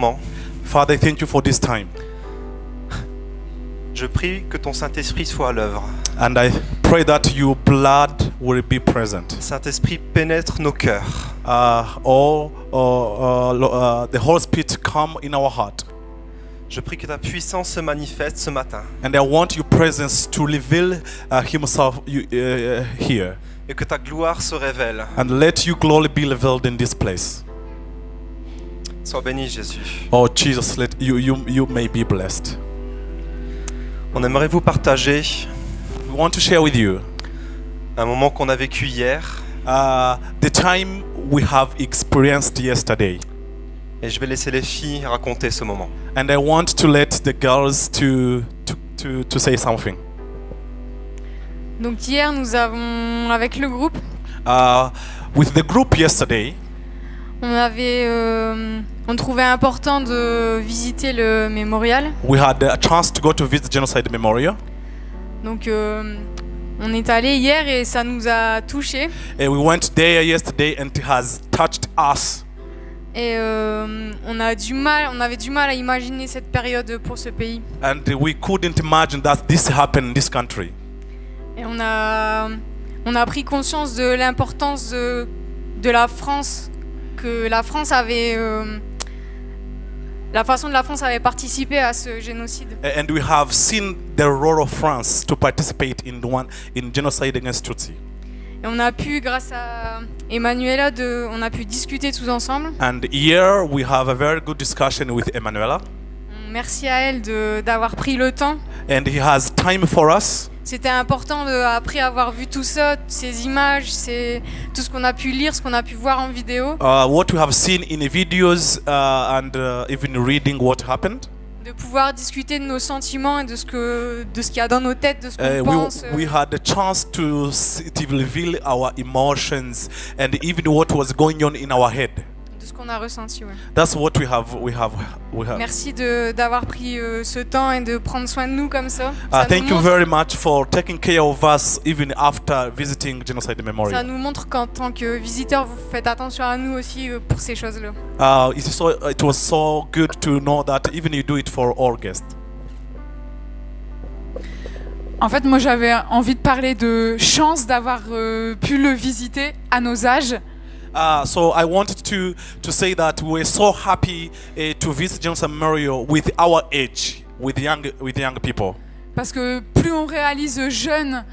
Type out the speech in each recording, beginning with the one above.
moment. Father, thank you for this time. Je prie que ton Saint-Esprit soit à l'œuvre. And I pray that your blood will be present. Saint-Esprit pénètre nos cœurs. The Holy Spirit come in our heart. Je prie que ta puissance se manifeste ce matin. And I want your presence to reveal himself here. Et que ta gloire se révèle. And let your glory be revealed in this place. Sois béni, Jésus. Oh Jesus, let you may be blessed. On aimerait vous partager We want to share with you un moment qu'on a vécu hier. the time we have experienced yesterday. Et je vais laisser les filles raconter ce moment. And I want to let the girls to say something. Donc hier, nous avons, avec le groupe, With the group yesterday, on trouvait important de visiter le mémorial. we had a chance to go to visit Genocide Memorial. Donc on est allé hier et ça nous a touchés. And we went there yesterday and it has touched us. Et on avait du mal à imaginer cette période pour ce pays. And we couldn't imagine that this happened in this country. Et on a pris conscience de l'importance de la France, que la France avait, la façon dont la France avait participé à ce génocide. And we have seen the role of France to participate in genocide against Tutsi. Et on a pu, grâce à Emanuela, on a pu discuter tous ensemble. And here we have a very good discussion with Emanuela. Merci à elle d'avoir pris le temps. And he has time for us. C'était important, après avoir vu tout ça, ces images, tout ce qu'on a pu lire, ce qu'on a pu voir en vidéo, What we have seen in the videos and even reading what happened. de pouvoir discuter de nos sentiments et de ce qu'il y a dans nos têtes, de ce qu'on pense. We had a chance to reveal our emotions and even what was going on in our head. De ce qu'on a ressenti. Ouais. That's what we have. Merci d'avoir pris ce temps et de prendre soin de nous comme ça. Ça Thank nous you montre- very much for taking care of us even after visiting Genocide Ça Memorial. nous montre qu'en tant que visiteurs, vous faites attention à nous aussi pour ces choses-là. It was so good to know that even you do it for all guests. En fait, moi, j'avais envie de parler de chance d'avoir pu le visiter à nos âges. So I wanted to say that we're so happy to visit Genocide Memorial with our age, with young people. Parce que plus on réalise jeune,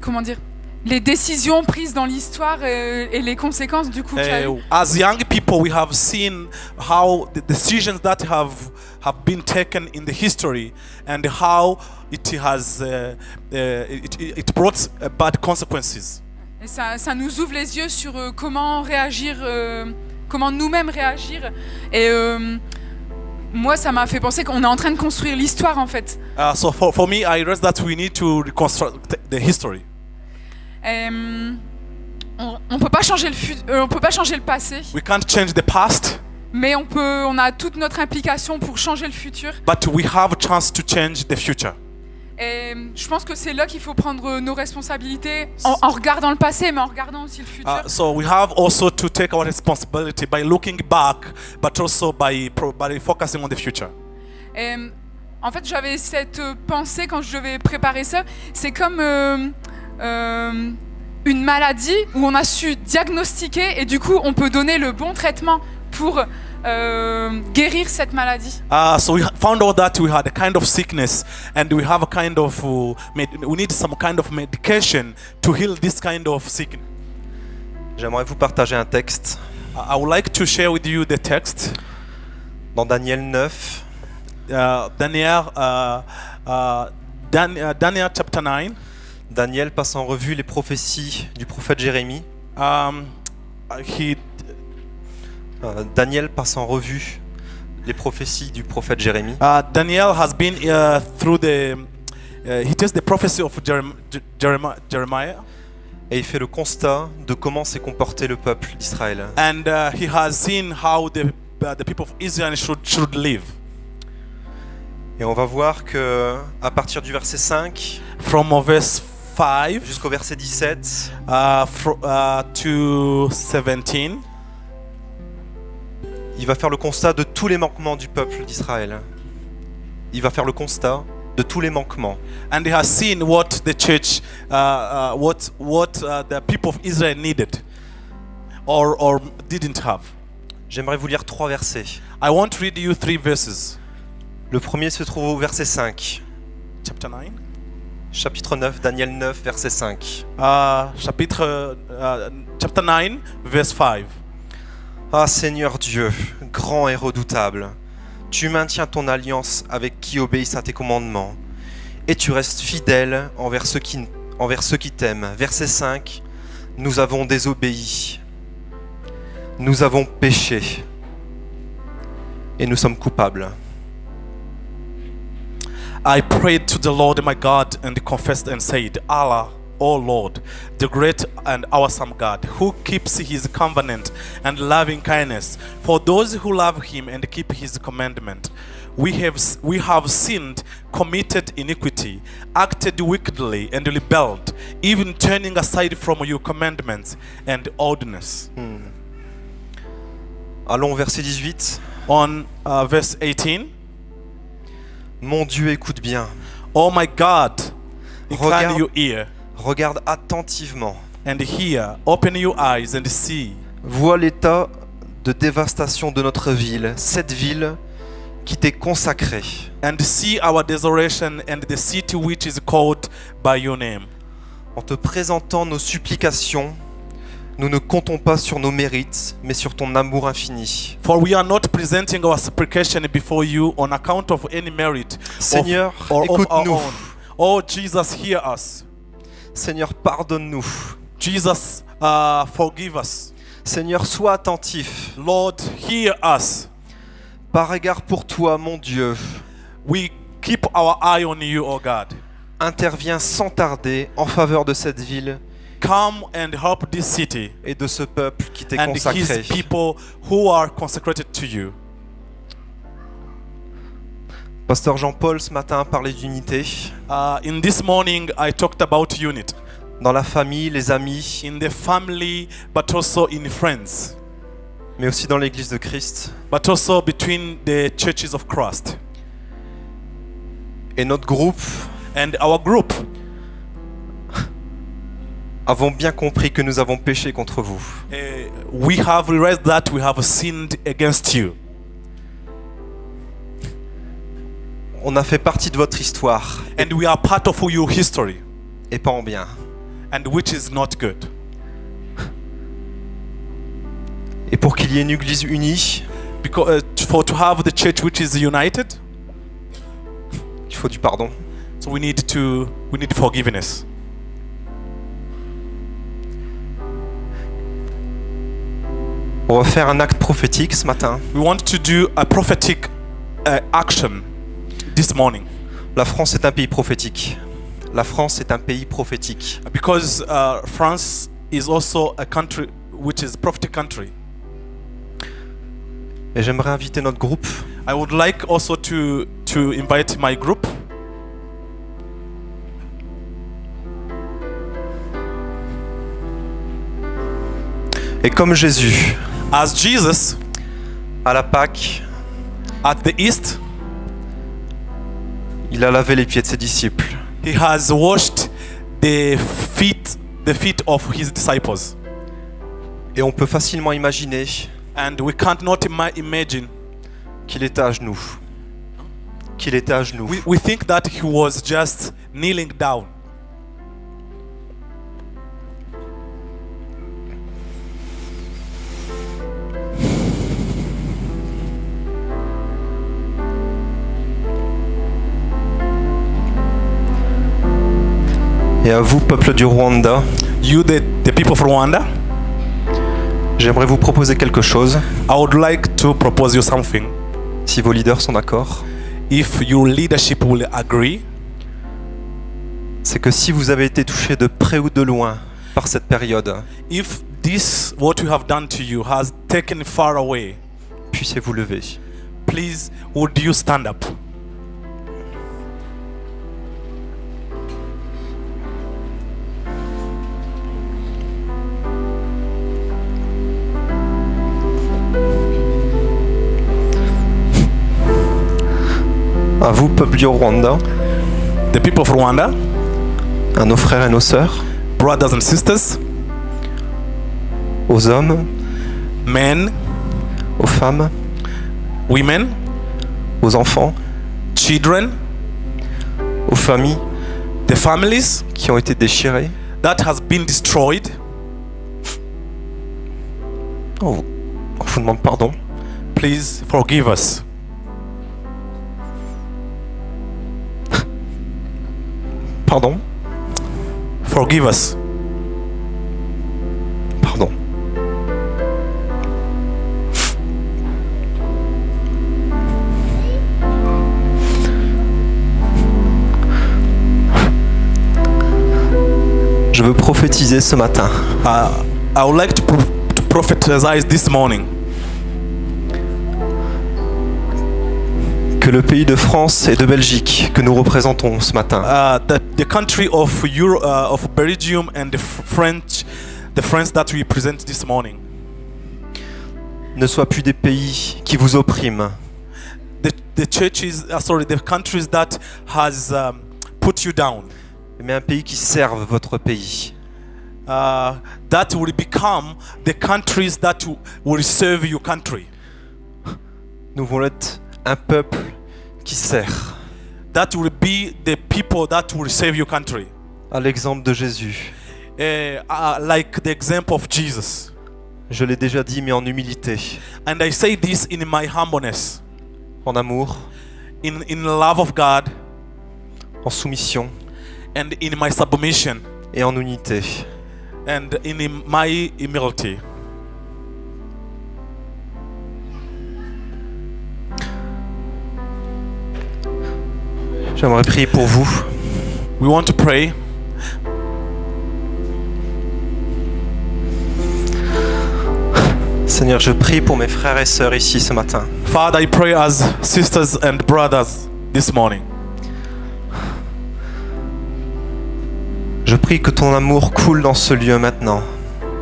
comment dire, les décisions prises dans l'histoire et les conséquences du coup qu'il y a eu. As young people, we have seen how the decisions that have been taken in the history and how it has it brought bad consequences. Et ça nous ouvre les yeux sur comment réagir, comment nous-mêmes réagir. Et moi, ça m'a fait penser qu'on est en train de construire l'histoire en fait. So for me, I realized that we need to reconstruct the history. On peut pas changer on peut pas changer le passé, We can't change the past, mais on a toute notre implication pour changer le futur. but we have a chance to change the future. Et je pense que c'est là qu'il faut prendre nos responsabilités en regardant le passé, mais en regardant aussi le futur. So we have also to take our responsibility by looking back, but also by focusing on the future. Et, en fait, j'avais cette pensée quand je devais préparer ça. C'est comme une maladie où on a su diagnostiquer et du coup, on peut donner le bon traitement pour guérir cette maladie. So we found out that we had a kind of sickness, and we have a kind of we need some kind of medication to heal this kind of sickness. J'aimerais vous partager un texte I would like to share with you the text. dans Daniel 9. Daniel chapter 9. Daniel passe en revue les prophéties du prophète Jérémie. Daniel passe en revue les prophéties du prophète Jérémie. Daniel has been through he takes the prophecy of Jeremiah. Et il fait le constat de comment s'est comporté le peuple d'Israël. And he has seen how the people of Israel should live. Et on va voir que à partir du verset 5 From verse 5 jusqu'au verset 17, to 17, Il va faire le constat de tous les manquements du peuple d'Israël. Il va faire le constat de tous les manquements. And he has seen what the church, the people of Israel needed or didn't have. J'aimerais vous lire 3 versets. I want to read you 3 verses. Le premier se trouve au verset 5. Chapter 9. Chapitre 9, Daniel 9, verset 5. Chapter 9, verse 5. Ah Seigneur Dieu, grand et redoutable, tu maintiens ton alliance avec qui obéissent à tes commandements, et tu restes fidèle envers ceux qui t'aiment. Verset 5. Nous avons désobéi, nous avons péché, et nous sommes coupables. I prayed to the Lord my God and confessed and said, Allah, O Lord, the great and awesome God, who keeps his covenant and loving kindness for those who love him and keep his commandment. We have sinned, committed iniquity, acted wickedly and rebelled, even turning aside from your commandments and ordinance. Allons, verset 18. On verse 18. Mon Dieu, écoute bien. Oh my God, incline your ear Regarde attentivement. and hear, open your eyes and see. Vois l'état de dévastation de notre ville, cette ville qui t'est consacrée. And see our desolation and the city which is called by your name. En te présentant nos supplications, nous ne comptons pas sur nos mérites, mais sur ton amour infini. For we are not presenting our supplication before you on account of any merit Seigneur, of our écoute-nous. own. Oh Jesus, hear us. Seigneur, pardonne-nous. Jesus, forgive us. Seigneur, sois attentif. Lord, hear us. Par égard pour toi, mon Dieu, We keep our eye on you, O God. interviens sans tarder en faveur de cette ville Come and help this city et de ce peuple qui t'est and consacré. his people who are consecrated to you. Pasteur Jean-Paul ce matin a parlé d'unité In this morning, I talked about unity dans la famille, les amis, in the family, but also in friends, mais aussi dans l'église de Christ. but also between the churches of Christ. Et notre groupe And our group avons bien compris que nous avons péché contre vous. we have realized that we have sinned against you. On a fait partie de votre histoire And we are part of your history, et pas en bien. and which is not good. Et pour qu'il y ait une église unie, Because to have the church which is united, il faut du pardon. so we need forgiveness. On va faire un acte prophétique ce matin. We want to do a prophetic action this morning, La France est un pays prophétique. La France est un pays prophétique. because France is also a country which is prophetic country. Et j'aimerais inviter notre groupe I would like also to invite my group. Et comme Jésus, As Jesus à la Pâque, at the East, il a lavé les pieds de ses disciples. he has washed the feet of his disciples, Et on peut facilement imaginer and we can't not imagine. qu'il était à genoux. Qu'il était à genoux. We think that he was just kneeling down. Et à vous, peuple du Rwanda, You, the people of Rwanda, j'aimerais vous proposer quelque chose, I would like to propose you something. si vos leaders sont d'accord. If your leadership will agree, C'est que si vous avez été touché de près ou de loin par cette période, if this what we have done to you has taken far away, puissiez-vous lever. please would you stand up? À vous, peuple du Rwanda, the people of Rwanda, à nos frères et nos sœurs, brothers and sisters, aux hommes, men, aux femmes, women, aux enfants, children, aux familles the families qui ont été déchirées. that has been destroyed. On vous demande pardon. Please forgive us. Pardon. Forgive us. Pardon. Je veux prophétiser ce matin I would like to prophesize this morning que le pays de France et de Belgique que nous représentons ce matin that the country of of Belgium and the French that we present this morning, ne soient plus des pays qui vous oppriment, the churches, the countries that has put you down, mais un pays qui serve votre pays. that will become the countries that will serve your country. Nous voulons être un peuple qui sert, That will be the people that will save your country. à l'exemple de Jésus. Like the example of Jesus. Je l'ai déjà dit, mais en humilité, And I say this in my humbleness, en amour, in love of God, en soumission and in my submission, et en unité. and in my humility. J'aimerais prier pour vous. We want to pray. Seigneur, je prie pour mes frères et sœurs ici ce matin. Father, I pray as sisters and brothers this morning. Je prie que ton amour coule dans ce lieu maintenant.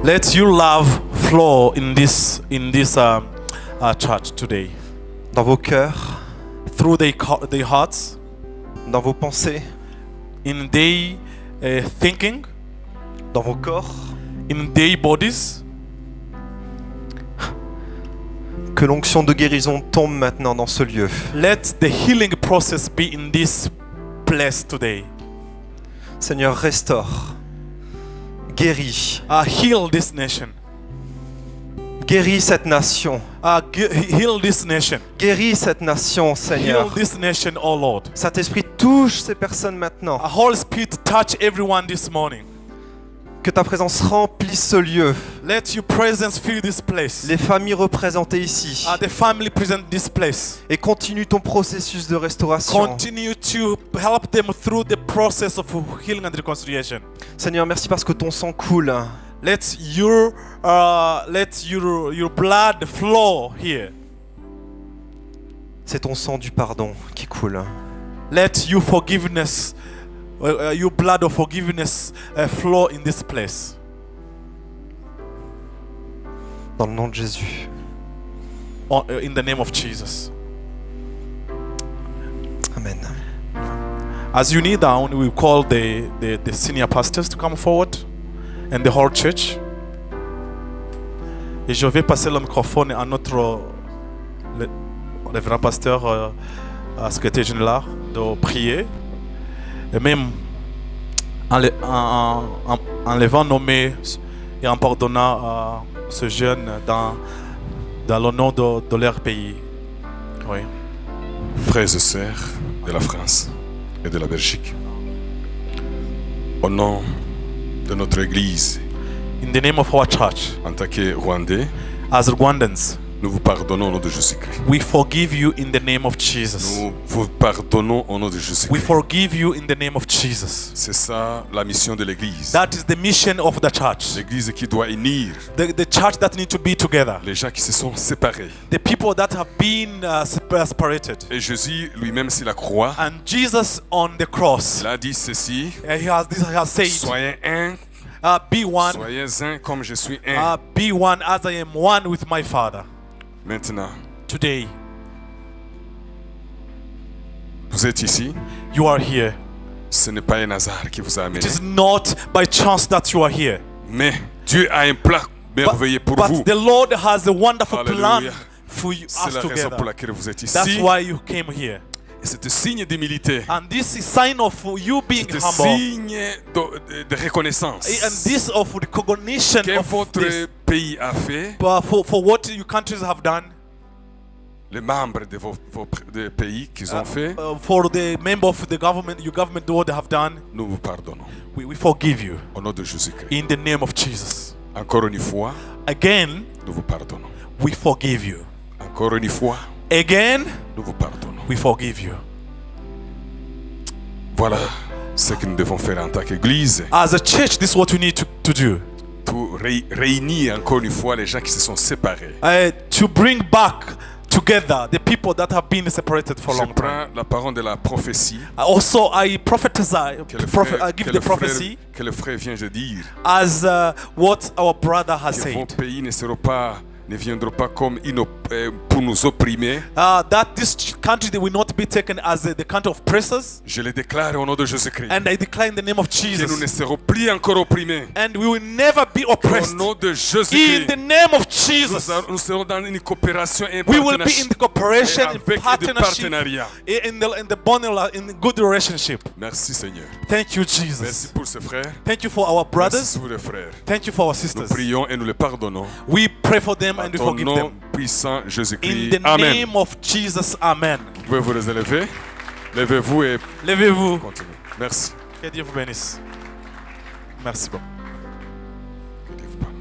Let your love flow in this church today, Dans vos cœurs, through their hearts, dans vos pensées, in their thinking, dans vos corps. in their bodies. Que l'onction de guérison tombe maintenant dans ce lieu. Let the healing process be in this place today. Seigneur, restaure, guéris, Heal this nation. guéris cette nation, Heal this nation. guéris cette nation, Heal Seigneur. this nation, oh Lord. Saint-Esprit, touche ces personnes maintenant. Holy Spirit, touch everyone this morning. Que ta présence remplisse ce lieu. Let your presence fill this place. Les familles représentées ici. The family present this place. Et continue ton processus de restauration. Continue to help them through the process of healing and reconciliation. Seigneur, merci parce que ton sang coule. Let your blood flow here. C'est ton sang du pardon qui coule. Let your forgiveness, your blood of forgiveness flow in this place. Dans le nom de Jésus. In the name of Jesus. Amen. As you kneel down, we call the senior pastors to come forward and the whole church. Et je vais passer le microphone à notre révérend pasteur, secrétaire général, de prier. Et même en levant nos mains et en pardonnant ce jeune dans le nom de leur pays. Oui. Frères et sœurs de la France et de la Belgique, au nom de notre Église, In the name of our church, en tant que Rwandais, as Rwandans, nous vous pardonnons au nom de Jésus-Christ. we forgive you in the name of Jesus. Nous vous pardonnons au nom de We Jésus-Christ. forgive you in the name of Jesus. C'est ça la mission de l'Église. That is the mission of the church. L'Église qui doit unir The church that need to be together. les gens qui se sont séparés. The people that have been separated. Et Jésus lui-même sur la croix, And Jesus on the cross, il a dit ceci: he has said, soyez un, be one, soyez un comme je suis un. be one as I am one with my Father. Maintenant, Today, vous êtes ici, You are here. ce n'est pas un hasard qui vous a amené, It is not by chance that you are here. mais Dieu a un plan merveilleux pour vous. But the Lord has a wonderful plan Alléluia. for you, C'est us la raison pour together. laquelle vous êtes That's ici. why you came here. Et c'est un signe d'humilité. And this is sign of you being C'est un humble. signe de reconnaissance And this of recognition que of votre this. pays a fait. But for what your countries have done, Les membres de vos de pays qu'ils ont fait, for the member of the government, your government, what they have done, nous vous pardonnons. we forgive you Au nom de Jésus-Christ. in the name of Jesus. Encore une fois, Again, nous vous pardonnons. we forgive you. Encore une fois, Again, nous vous pardonnons. we forgive you. Voilà ce que nous devons faire en tant qu'Église As a church, this is what we need to do. pour réunir encore une fois les gens qui se sont séparés. To bring back together the people that have been separated for a Je long time. prends la parole de la prophétie Also, I prophesy, que le I give que the le frère- prophecy que le frère vient de dire. as what our brother has Que vos said. pays ne viendront pas comme pour nous opprimer. That this country they will not be taken as the country of oppressors. Je le déclare au nom de Jésus-Christ. And I declare in the name of Que nous ne Jesus. serons plus encore opprimés. And we will never be Au oppressed. nom de In Jésus-Christ. the name of Jesus. Nous serons dans une coopération et un We will be in partenariat. the cooperation, in Avec des partnership, partenariats. in the bonding, in good relationship. Merci Seigneur. Thank you, Merci Jesus. pour ce frère. Thank you for our Merci brothers. pour les frères. Thank you for our Nous sisters. prions et nous les pardonnons. We pray for them En and we ton forgive nom them. puissant In Jésus-Christ. the Amen. name of Jesus, Amen. Vous pouvez vous élever. Levez-vous et Levez-vous. continuez. Merci. Que Dieu vous bénisse. Merci beaucoup. Que Dieu vous parle.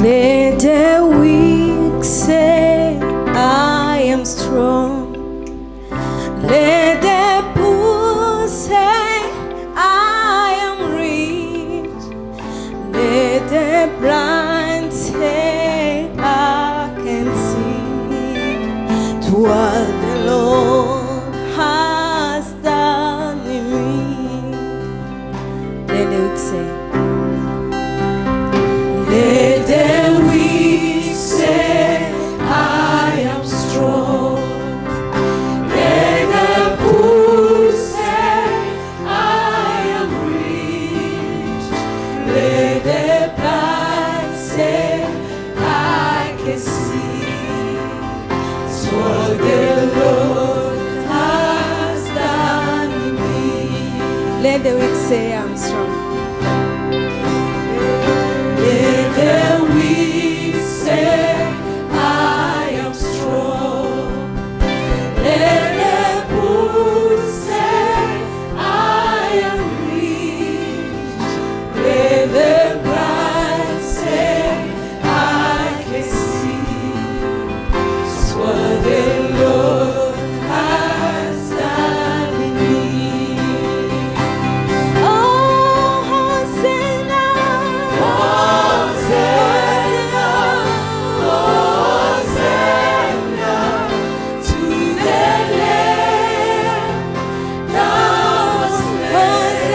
Let the weak say, I am strong. Let the poor say, I am rich. Let the blind say, I can see. To what the Lord has done in me. Let the weak say. Let the weak say, I am strong. Let the poor say, I am rich. Let the blind say, I can see. So the Lord has done in me. Let the weak say, I'm strong. Let the weak say, I am strong. Let the poor say, I am rich. Let the blind say, I can see. It's what the Lord has done in me. Oh, Hosanna, Hosanna, Hosanna to the Lamb. Hosanna,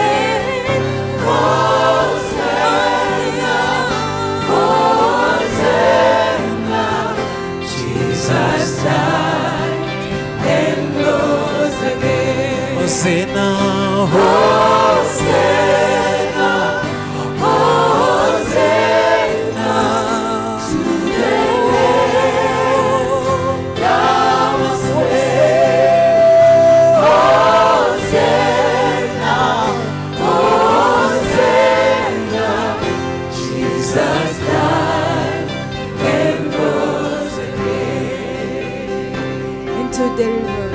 Hosanna, Jesus died and rose again. Hosanna, Hosanna, Hosanna to the Lamb that was slain. Hosanna, Hosanna, Jesus died and rose again. Into the river.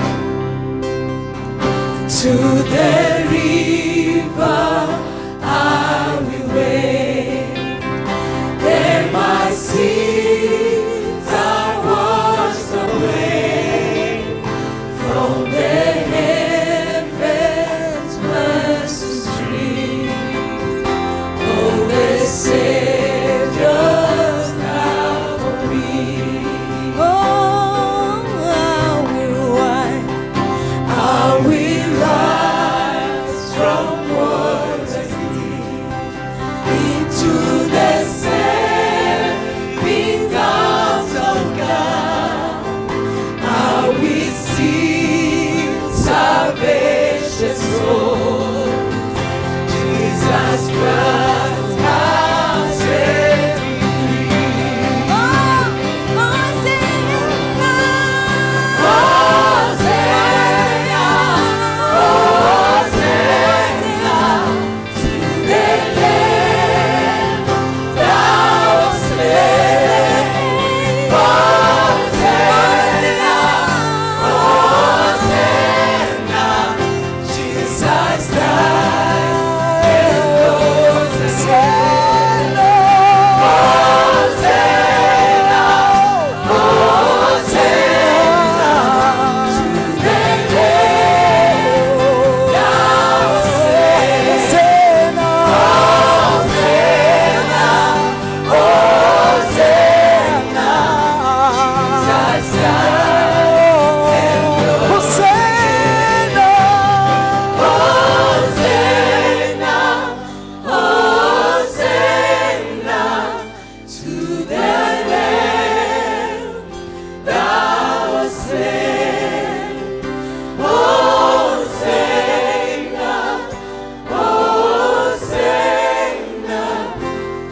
To To the river I will wade. There my sins are washed away. From the heavens mercy stream. Oh, the Savior's love for me. Oh, I will rise from waters deep into the saving arms of God. I will sing salvation's song. Jesus Christ has set me free.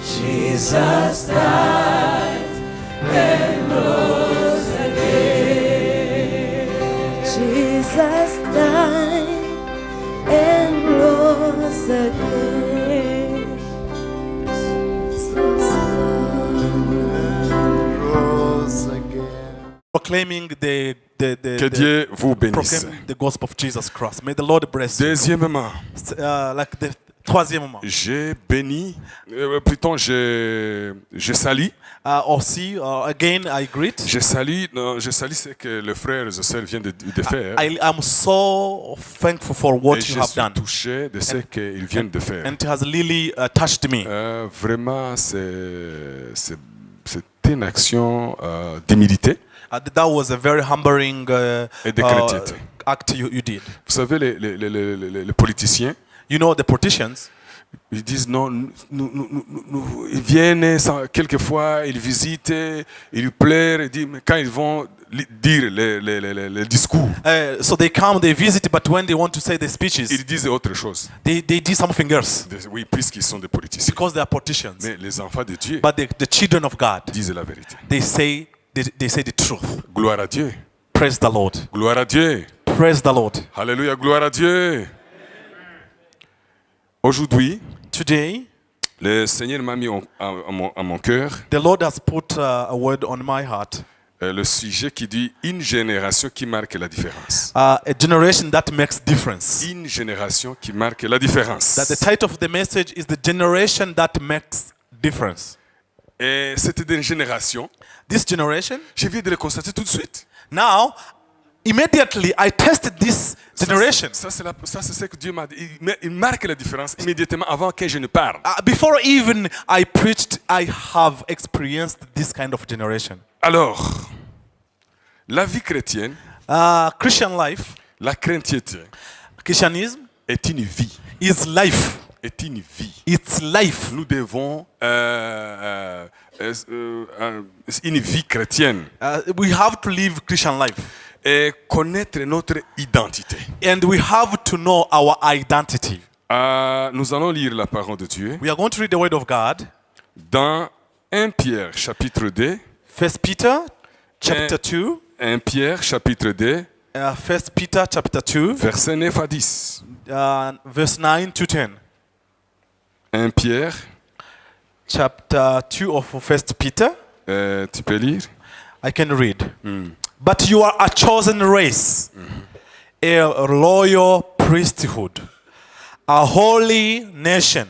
Jesus died and rose again. Jesus died and rose again. Rose again. Proclaiming Que Dieu vous bénisse. proclaiming the gospel of Jesus Christ. May the Lord bless you. Deuxièmement, Like the troisièmement. j'ai béni, plutôt je salue. Aussi, again, I greet. Je salue ce que le frère et sœurs viennent de faire. I am so thankful for what Et you je have suis done. touché de ce qu'ils viennent de faire. And it has really touched me. Vraiment, c'est une action d'humilité. That was a very humbling Et de chrétienté. act you did. Vous savez, les politiciens, You know, the politicians, ils disent non, ils viennent, quelquefois, ils visitent, ils lui plairent, ils disent, mais quand ils vont dire le discours, so they come, they visit, but when they want to say the speeches, ils disent autre chose. they do something else Oui, puisqu'ils sont des politiciens. because they are politicians. Mais les enfants de Dieu But the children of God, disent la vérité. they say the truth. Gloire à Dieu. Praise the Lord. Gloire à Dieu. Praise the Lord. Alléluia, gloire à Dieu. Aujourd'hui, Today, le Seigneur m'a mis à mon cœur the Lord has put a word on my heart. le sujet qui dit une génération qui marque la différence. A generation that makes difference. Une génération qui marque la différence. That the title of the message is the generation that makes difference. Et cette génération, This generation, je viens de le constater tout de suite. now, immediately I tested this generation. Ça, c'est ce que Dieu m'a dit. Il marque la différence immédiatement avant que je ne parle. Before even I preached, I have experienced this kind of generation. Alors, la vie chrétienne, Christian life, la chrétienté, Christianism est une vie. is life. Est une vie. It's life. Nous devons une vie chrétienne We have to live Christian life. et connaître notre identité. And we have to know our identity. Nous allons lire la parole de Dieu We are going to read the word of God. dans 1 Pierre chapitre 2. 1 Peter chapter 2. 1 Pierre chapitre 2, 1 Peter chapter 2, versets 9 à 10. verse 9 to 10. 1 Pierre, Chapter 2 of 1 Peter. tu peux lire? I can read. But you are a chosen race, a royal priesthood, a holy nation,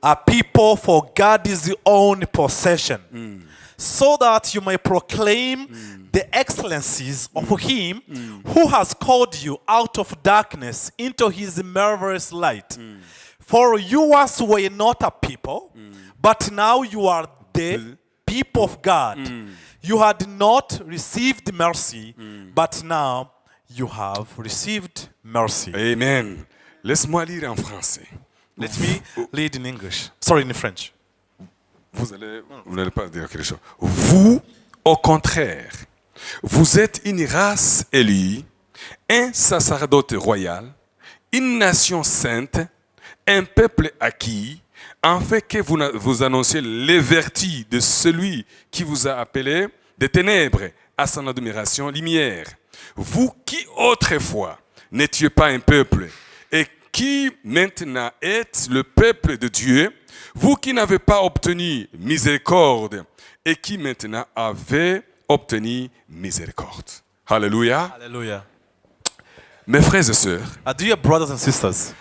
a people for God's own possession, so that you may proclaim the excellencies of him who has called you out of darkness into his marvelous light. For you once were not a people, but now you are the people of God. You had not received mercy, but now you have received mercy. Amen. Laisse-moi lire en français. Let me read in English. Sorry, in French. Vous n'allez pas dire quelque chose. Vous, au contraire, vous êtes une race élue, un sacerdoce royal, une nation sainte, un peuple acquis, afin que vous annonciez les vertus de celui qui vous a appelé des ténèbres à son admiration lumière. Vous qui autrefois n'étiez pas un peuple et qui maintenant êtes le peuple de Dieu, vous qui n'avez pas obtenu miséricorde et qui maintenant avez obtenu miséricorde. Alléluia. Hallelujah. Mes frères et sœurs, Dear brothers and sisters,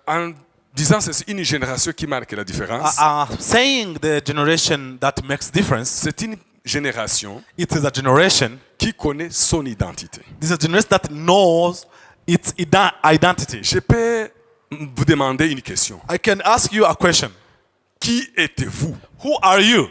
en disant ceci, une génération qui marque la différence, saying the generation that makes difference, c'est une génération it is a generation, qui connaît son identité. this is a generation that knows its identity. Je peux vous demander une question. I can ask you a question. Qui êtes-vous? Who are you?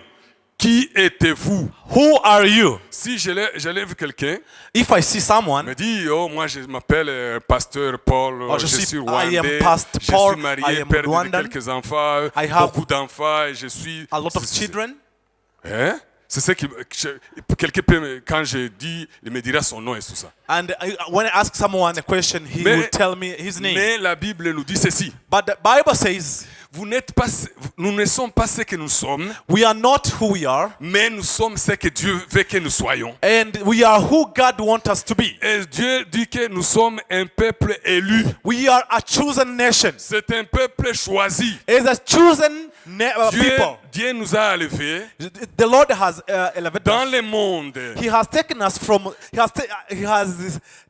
Qui êtes-vous? Who are you? Si j'allais vu quelqu'un, If I see someone, me dit, oh, moi je m'appelle pasteur Paul, Oh, je je suis suis- I rwandais, am Pastor je Paul, suis marié, I am père de Rwandan, quelques enfants, I have beaucoup d'enfants, et je suis... a lot of children, Hein? C'est ce qui... Quelqu'un peut, quand je dis, il me dira son nom et tout ça. and when I ask someone a question, he Mais- will tell me his name. Mais la Bible nous dit ceci. But the Bible says, Nous ne sommes pas ce que nous sommes, we are not who we are, mais nous sommes ce que Dieu veut que nous soyons. and we are who God wants us to be. Et Dieu dit que nous sommes un peuple élu. We are a chosen nation. C'est un peuple choisi. It's a chosen people. Dieu nous a élevés The Lord has elevated dans us. le monde. He has taken us from. He has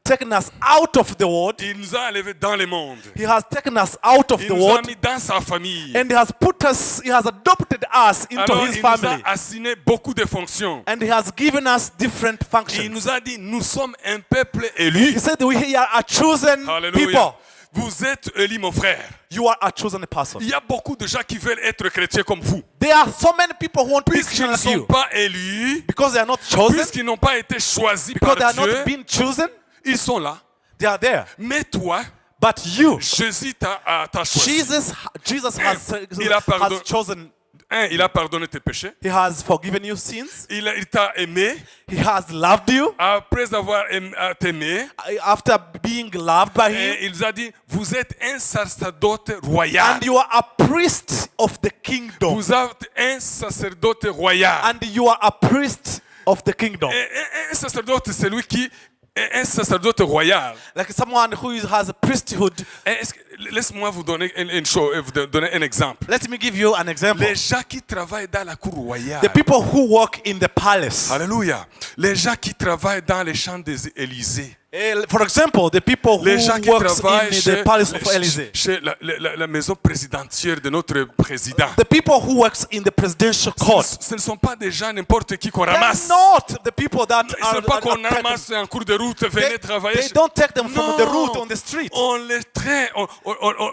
taken us out of the world. Il nous a élevés dans le monde. He has taken us out of Il the nous a world, mis dans sa famille. and he has put us. He has adopted us into Alors, his il nous a family, assigné beaucoup de fonctions. and he has given us different Il functions. nous a dit, nous sommes un peuple He élu. said we are a chosen Alléluia. people. Vous êtes élu, mon frère. You are a chosen person. Il y a beaucoup de gens qui veulent être chrétiens comme vous. There are so many people who want to be Puisqu'ils Christian ne like sont you pas élus, because they are not chosen, puisqu'ils n'ont pas été choisis because they par are not Dieu, being chosen. ils sont là. They are there, Mais toi, but you, Jésus t'a choisi. Jesus Il a pardonné. has chosen. Il a pardonné tes péchés. He has forgiven you sins. Il t'a aimé. He has loved you. Après avoir t'aimé, After being loved by et him, il nous a dit, vous êtes un sacerdoce royal. and you are a priest of the kingdom. Vous êtes un sacerdoce royal. And you are a priest of the kingdom. Et un sacerdoce, c'est lui qui est un sacerdoce royal. Like someone who has a priesthood. Laisse-moi vous donner une chose, vous donner un exemple. Let me give you an example. Les gens qui travaillent dans la cour royale. The people who work in the palace. Alléluia. Les gens qui travaillent dans les champs des Élysées. For example, the people who Les gens qui work travaillent in the palace of chez Elysee. la maison présidentielle de notre président. The people who works in the presidential court. Ce ne sont pas des gens n'importe qui qu'on They're ramasse. not the people that Ce are n'est pas qu'on taken. ramasse en cours de route, venez travailler. They don't take them from the Non. route on the street. On les traîne,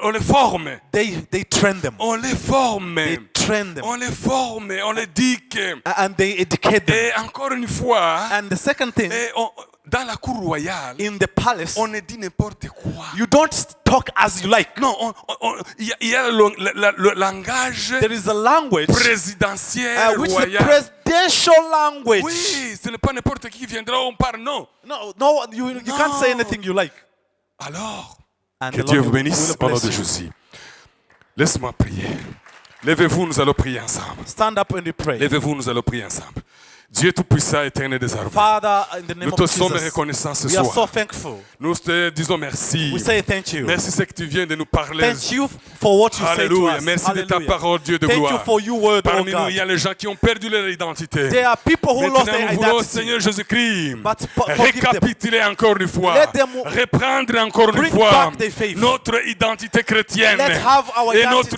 on les forme. They train them. On les forme. They train them. On les forme, on les dit que... And they educate them. Et encore une fois, And the second thing, dans la cour royale, in the palace, on ne dit n'importe quoi. you don't talk as you like. Non, il y a le langage There is a language présidentiel which is the royal. presidential language. Oui, ce n'est pas n'importe qui viendra, on parle, non. No, you can't say anything you like. Alors, And que the Dieu Lord vous bénisse will au nom bless de you. Jésus. Laisse-moi prier. Levez-vous, nous allons prier ensemble. Stand up and we pray. Levez-vous, nous allons prier ensemble. Dieu Tout-Puissant, éternel des armées, Father, in the name nous of te sommes Jesus, reconnaissants ce we are so soir. thankful. Nous te disons merci. We say thank you. Merci c'est que tu viens de nous parler. Thank you for what you say to Alléluia. us. Merci de ta Hallelujah. parole, Dieu de Thank you gloire. for your word, oh Parmi nous, God. il y a les gens qui ont perdu leur identité. There are people who lost Maintenant, their nous voulons, identity. Seigneur Jésus-Christ, But forgive them. récapituler encore une fois, Let them reprendre encore une bring fois back their faith. notre identité chrétienne Let's have our et identity. notre